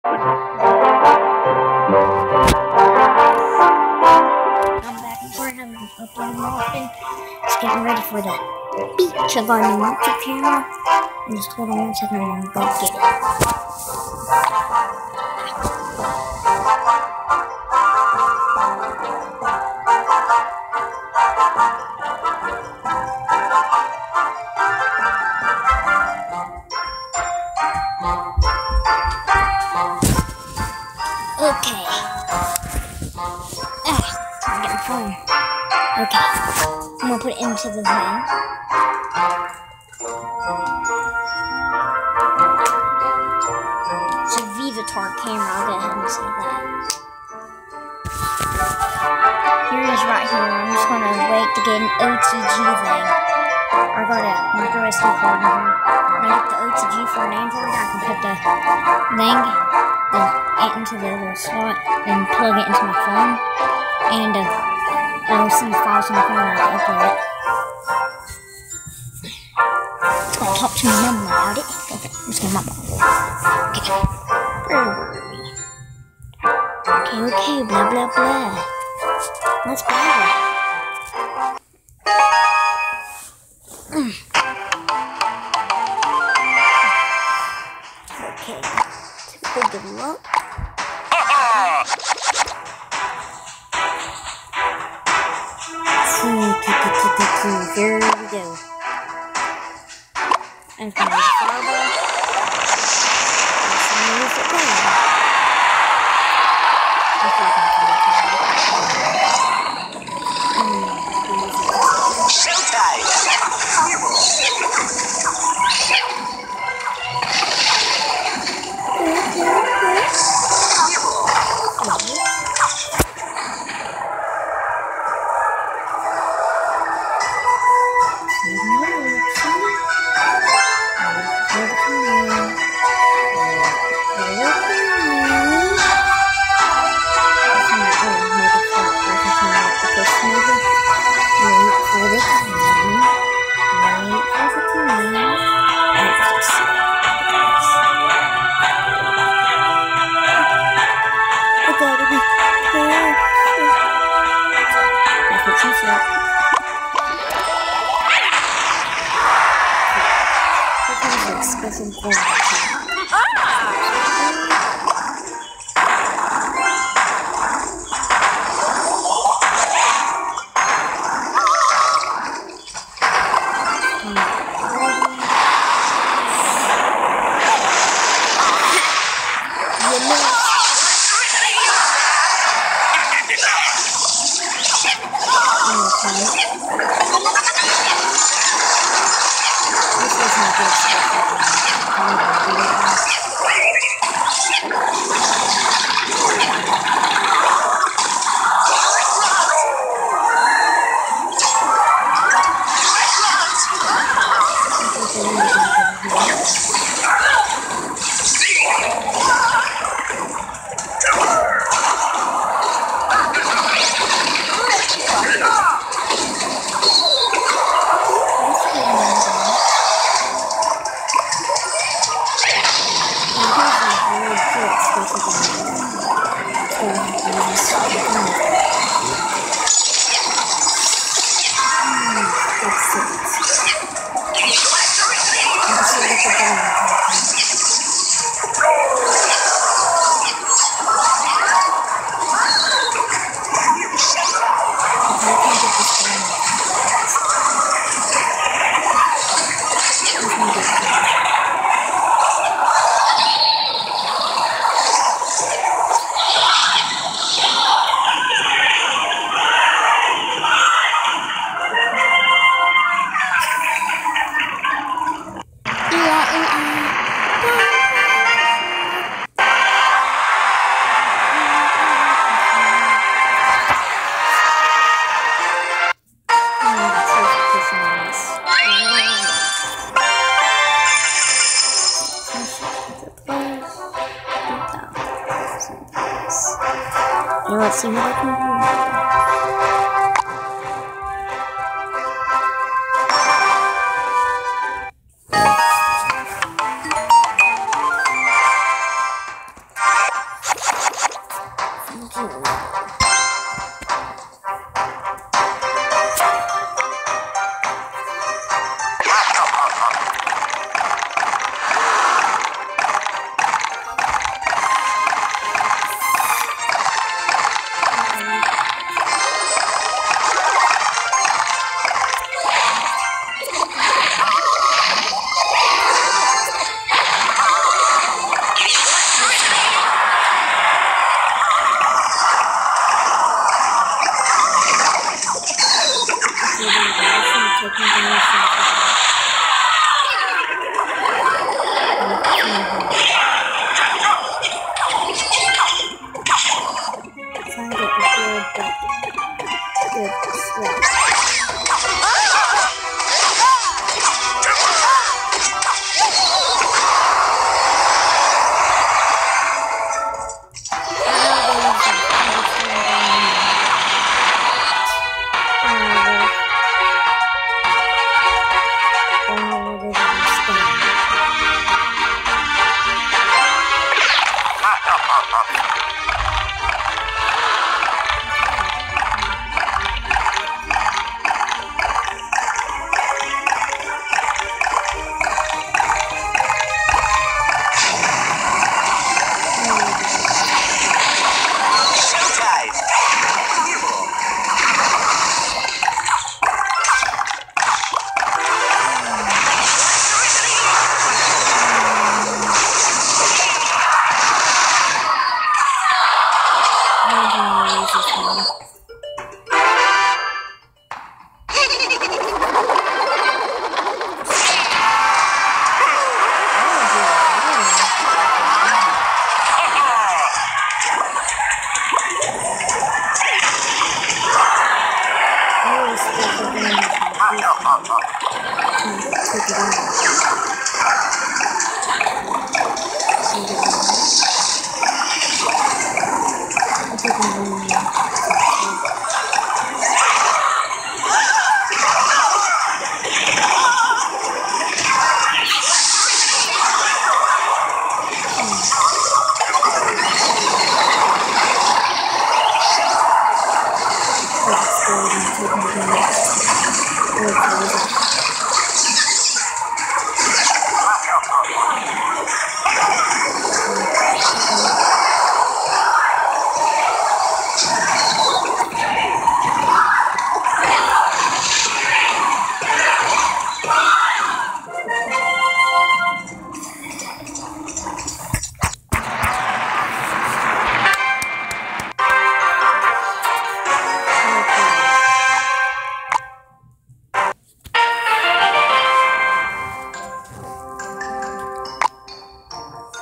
I'm back for another upload often. Just getting ready for the beach of our new YouTube channel. And just hold on 1 second, I'm gonna go get it. Okay. I'm getting phone. Okay. I'm gonna put it into the thing. It's a Vivitar camera, I'll go ahead and say that. Here it is right here. I'm just gonna wait to get an OTG thing. I got a micro SD card in here. When I get the OTG for an Android, I can put the thing into the little slot and plug it into my phone. And I'll send the files on my phone and I can upload it. I'll talk to my mom about it. Okay, I'm just gonna mop it. Okay. Where were we? Okay, blah blah blah. Let's go. Okay. Good luck. Here we go. And from the fireball. Let's use it there. Let's see what I can do.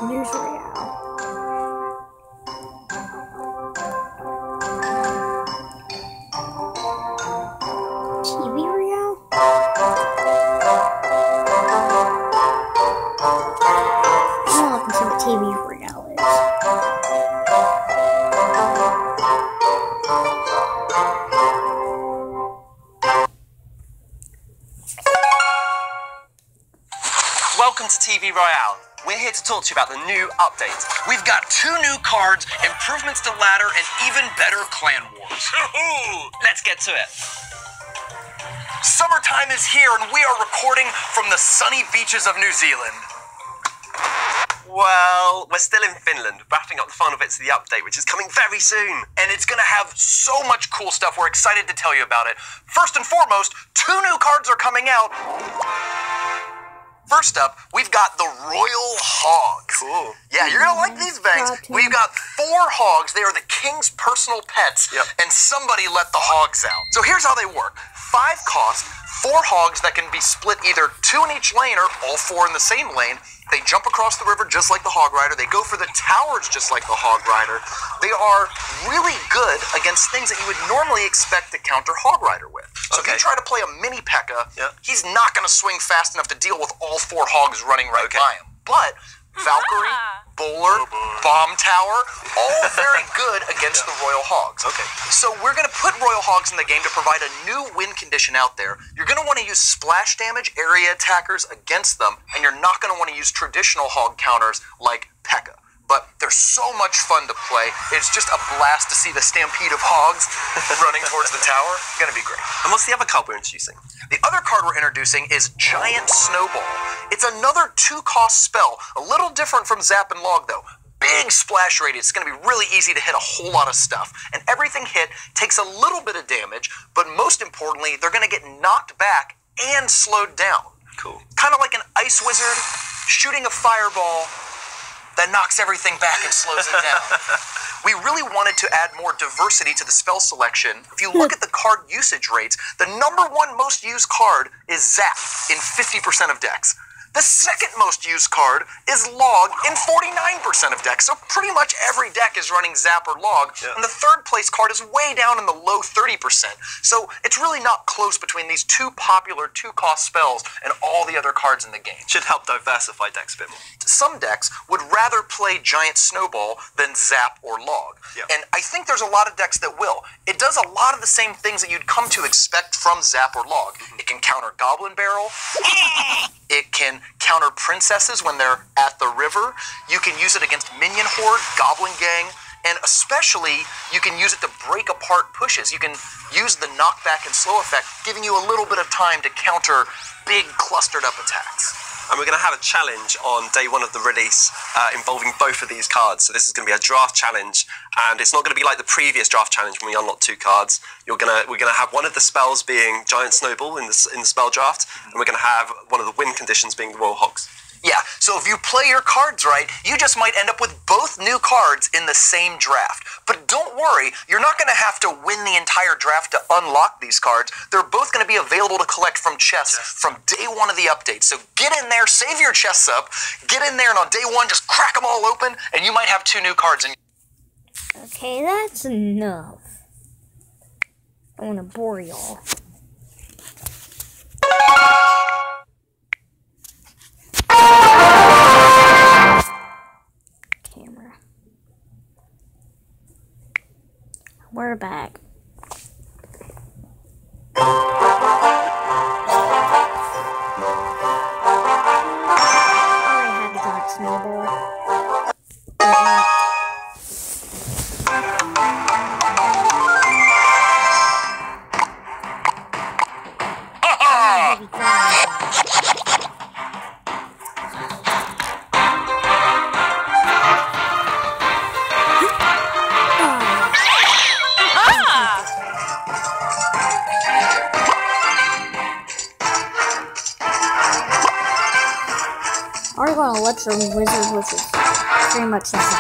News Royale. TV Royale? I don't know if it's what TV Royale is. Welcome to TV Royale. We're here to talk to you about the new update. We've got 2 new cards, improvements to ladder, and even better clan wars. Let's get to it. Summertime is here, and we are recording from the sunny beaches of New Zealand. Well, we're still in Finland, wrapping up the final bits of the update, which is coming very soon. And it's going to have so much cool stuff. We're excited to tell you about it. First and foremost, 2 new cards are coming out. First up, we've got the Royal Hogs. Cool. Yeah, you're going to like these bangs. We've got 4 hogs. They are the king's personal pets, and somebody let the hogs out. So here's how they work. 5 cost, 4 hogs that can be split either 2 in each lane or all 4 in the same lane. They jump across the river just like the Hog Rider. They go for the towers just like the Hog Rider. They are really good against things that you would normally expect to counter Hog Rider with. So if you try to play a mini P.E.K.K.A., he's not going to swing fast enough to deal with all 4 hogs running right by him. But Valkyrie, Bowler, Bomb Tower, all very good against the Royal Hogs. So we're going to put Royal Hogs in the game to provide a new win condition out there. You're going to want to use splash damage, area attackers against them, and you're not going to want to use traditional hog counters like P.E.K.K.A. but they're so much fun to play. It's just a blast to see the stampede of hogs running towards the tower. Gonna be great. And what's the other card we're introducing? The other card we're introducing is Giant Snowball. It's another 2-cost spell, a little different from Zap and Log though. Big splash radius. It's going to be really easy to hit a whole lot of stuff. And everything hit takes a little bit of damage, but most importantly, they're going to get knocked back and slowed down. Cool. Kind of like an ice wizard shooting a fireball that knocks everything back and slows it down. We really wanted to add more diversity to the spell selection. If you look at the card usage rates, the #1 most used card is Zap in 50% of decks. The second most used card is Log in 49% of decks. So pretty much every deck is running Zap or Log. Yeah. And the third place card is way down in the low 30%. So it's really not close between these two popular 2-cost spells and all the other cards in the game. Should help diversify decks a bit more. Some decks would rather play Giant Snowball than Zap or Log. Yeah. And I think there's a lot of decks that will. It does a lot of the same things that you'd come to expect from Zap or Log. It can counter Goblin Barrel. It can counter princesses when they're at the river. You can use it against Minion Horde, Goblin Gang, and especially you can use it to break apart pushes. You can use the knockback and slow effect, giving you a little bit of time to counter big clustered up attacks. And we're going to have a challenge on day 1 of the release involving both of these cards. So this is going to be a draft challenge, and it's not going to be like the previous draft challenge when we unlock 2 cards. We're going to have one of the spells being Giant Snowball in the spell draft, and we're going to have one of the win conditions being the Royal Hogs. Yeah, so if you play your cards right, you just might end up with both new cards in the same draft. But don't worry, you're not going to have to win the entire draft to unlock these cards. They're both going to be available to collect from chests from day 1 of the update. So get in there, save your chests up, get in there, and on day 1, just crack them all open, and you might have 2 new cards. Okay, that's enough. I want to bore y'all. Camera. We're back. I already had the Giant Snowball. Already got an Electro Wizard, which is pretty much the same.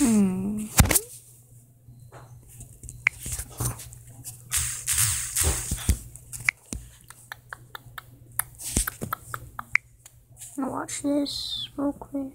Now watch this real quick.